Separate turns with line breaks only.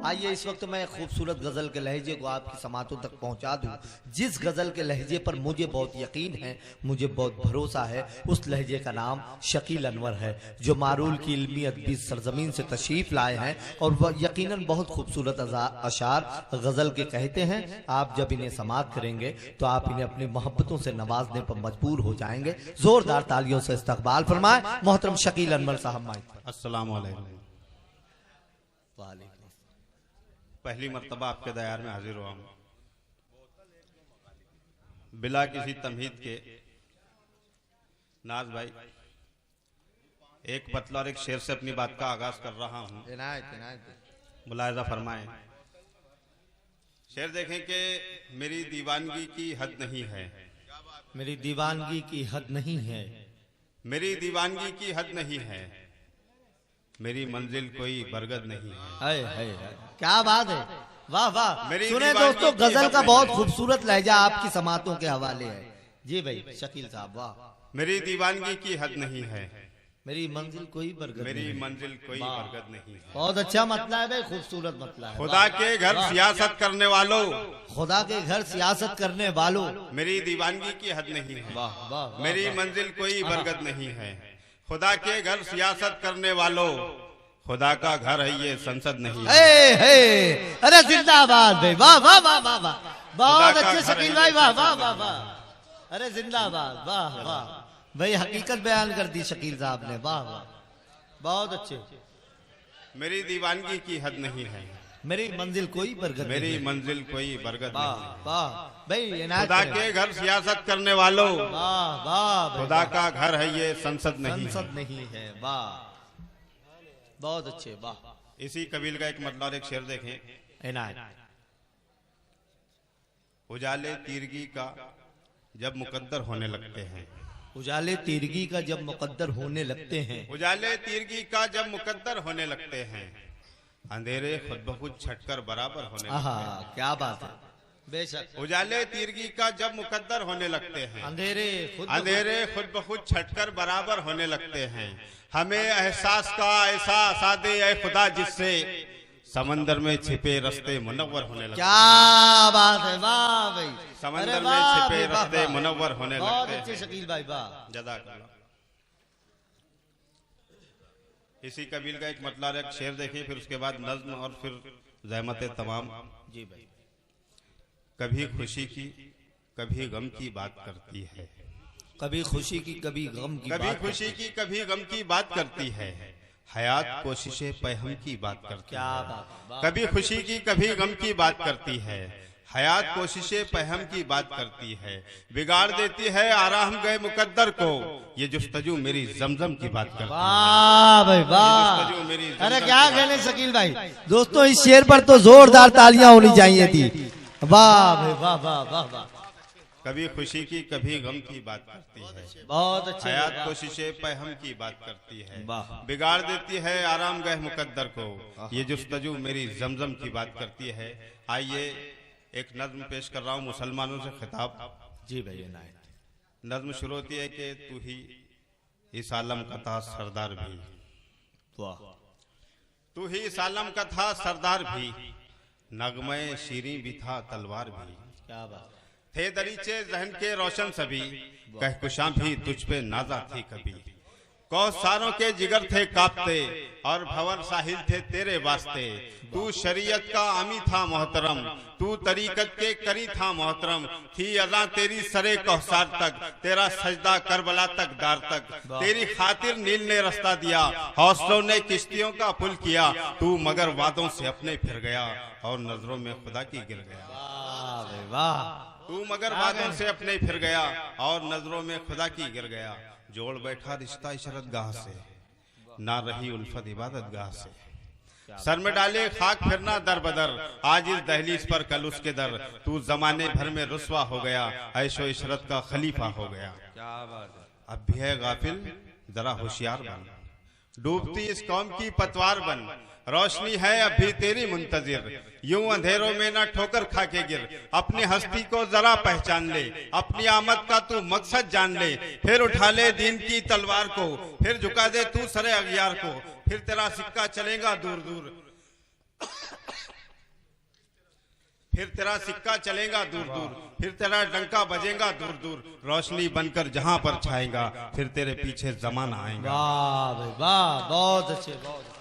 आइए इस वक्त मैं खूबसूरत गजल के लहजे को आपकी समातों तक पहुंचा दूं। जिस गजल के लहजे पर मुझे बहुत यकीन है, मुझे बहुत भरोसा है, उस लहजे का नाम शकील अनवर है, जो मारूल की इल्मी अदबी सरजमीन से तशरीफ लाए हैं और वह यकीनन बहुत खूबसूरत अशार गजल के कहते हैं। आप जब इन्हें समात करेंगे तो आप इन्हें अपनी मोहब्बतों से नवाजने पर मजबूर हो जाएंगे। जोरदार तालियों से इस्तकबाल फरमाए मोहतरम शकील अनवर साहब।
अस्सलाम वालेकुम। पहली मर्तबा आपके दयार में हाजिर हुआ हूँ, बिला किसी तमहीद के। नाज भाई, एक पतला और एक शेर से अपनी बात का आगाज कर रहा हूँ, मुलाहिजा फरमाएं। शेर देखें कि मेरी दीवानगी की हद नहीं है,
मेरी दीवानगी की हद नहीं है,
मेरी दीवानगी की हद नहीं है, मेरी मंजिल कोई बरगद नहीं है।
क्या बात है, वाह वाह। सुने दोस्तों, गजल का बहुत खूबसूरत लहजा आपकी समातों के हवाले है। जी भाई शकील साहब, वाह।
मेरी दीवानगी की हद नहीं है,
मेरी मंजिल कोई बरगद,
मेरी मंजिल कोई बरगद नहीं है।
बहुत अच्छा मतलब है भाई, खूबसूरत मतलब है।
खुदा के घर सियासत करने वालों,
खुदा के घर सियासत करने वालों,
मेरी दीवानगी की हद नहीं है,
वाह वाह।
मेरी मंजिल कोई बरगद नहीं है। खुदा के घर सियासत करने वालों, खुदा का घर है ये संसद नहीं है।
अरे जिंदाबाद भाई, वाह वाह वाह वाह वाह, बहुत अच्छे शकील भाई, वाह वाह वाह वाह। अरे जिंदाबाद, वाह वाह भाई, हकीकत बयान कर दी शकील साहब ने, वाह वाह, बहुत अच्छे।
मेरी दीवानगी की हद नहीं है,
मेरी मंजिल कोई बरगद,
मेरी मंजिल कोई बरगद नहीं।
वाह भाई,
खुदा के घर सियासत करने वालों,
वाह वाह,
खुदा का घर है ये संसद नहीं,
संसद नहीं है। वाह, बहुत अच्छे, वाह।
इसी कबील का एक मतलब और एक शेर देखें।
इनायत।
उजाले तीरगी का जब मुकद्दर होने लगते हैं,
उजाले तीरगी का जब मुकद्दर होने लगते हैं,
उजाले तीरगी का जब मुकद्दर होने लगते हैं, अंधेरे खुद ब खुद छटकर बराबर होने लगते हैं।
क्या बात है, बेशक।
उजाले तीरगी का जब मुकद्दर होने लगते हैं,
अंधेरे
खुद ब खुद छटकर बराबर होने लगते हैं। हमें एहसास का ऐसा सादे ऐ खुदा जिससे समंदर में छिपे रास्ते मुनव्वर होने लगते।
क्या बात है, वाह भाई।
समंदर में छिपे रास्ते मुनव्वर होने लगते हैं।
बहुत अच्छे शकील भाई, वाह।
जज़ाकल्लाह। इसी कबील का एक मतलब एक शेर देखिए, फिर उसके बाद नज्म और फिर ज़हमत तमाम।
जी भाई।
कभी खुशी की कभी गम की बात करती है,
कभी खुशी की कभी गम की,
कभी खुशी की कभी गम की बात करती है। हयात कोशिशें पैहम की बात करती है, कभी खुशी की कभी गम की बात करती है। हयात कोशिशें पैहम की बात करती है, बिगाड़ देती है आराम गए मुकद्दर को। ये जुस्तजू मेरी जमजम की बात करती है।
वाह भाई वाह। अरे क्या कहने शकील भाई। दोस्तों, इस शेर पर तो जोरदार तालियां होनी चाहिए थी। वाह भाई वाह वाह वाह वाह।
कभी खुशी की कभी गम की बात करती है,
बहुत अच्छे।
हयात कोशिशें पैहम की बात करती है, बिगाड़ देती है आराम गए मुकद्दर को। ये जुस्तजू मेरी जमजम की बात करती है। आइए एक नज्म पेश कर रहा हूँ मुसलमानों से खिताब।
जी भाई।
नज्म शुरू होती है कि तू ही इस आलम का था सरदार भी,
वाह।
तू ही इस आलम का था सरदार भी, नगमे शीरी भी था तलवार भी।
क्या बात।
थे दरीचे जहन के रोशन सभी, कहकुशां भी तुझ पे नाजा थी कभी। कौसारों के जिगर थे कांपते और भंवर साहिल थे तेरे वास्ते। तू शरीयत का आमी था मोहतरम, तू तरीकत के करी था मोहतरम। थी अज़ां तेरी सरे कौसार तक, तेरा सजदा करबला तक दार तक। तेरी खातिर नील ने रास्ता दिया, हौसलों ने किश्तियों का पुल किया। तू मगर वादों से अपने फिर गया और नजरों में खुदा की गिर गया।
वाह।
तू मगर वादों से अपने फिर गया और नजरों में खुदा की गिर गया। जोड़ बैठा रिश्ता इशरत गाह से, ना रही उल्फत इबादत गाह से। सर में डाले खाक फिरना दर बदर, आज इस दहलीज पर कल उसके दर। तू जमाने भर में रुस्वा हो गया, ऐशो इशरत का खलीफा हो गया। अब भी है गाफिल, जरा होशियार बन, डूबती इस कौम की पतवार बन। रोशनी है अब भी तेरी मुंतजिर, यूं अंधेरों में ना ठोकर खा के गिर। अपनी हस्ती को जरा पहचान ले, अपनी आमद का तू मकसद जान ले। फिर उठा ले दीन की तलवार को, फिर झुका दे तू सरे अगियार को। फिर तेरा सिक्का चलेगा दूर दूर, फिर तेरा सिक्का चलेगा दूर दूर, फिर तेरा डंका बजेगा दूर दूर, रोशनी बनकर जहां पर छाएगा, फिर तेरे पीछे जमाना आएगा।
वाह भाई वाह, बहुत अच्छे बहुत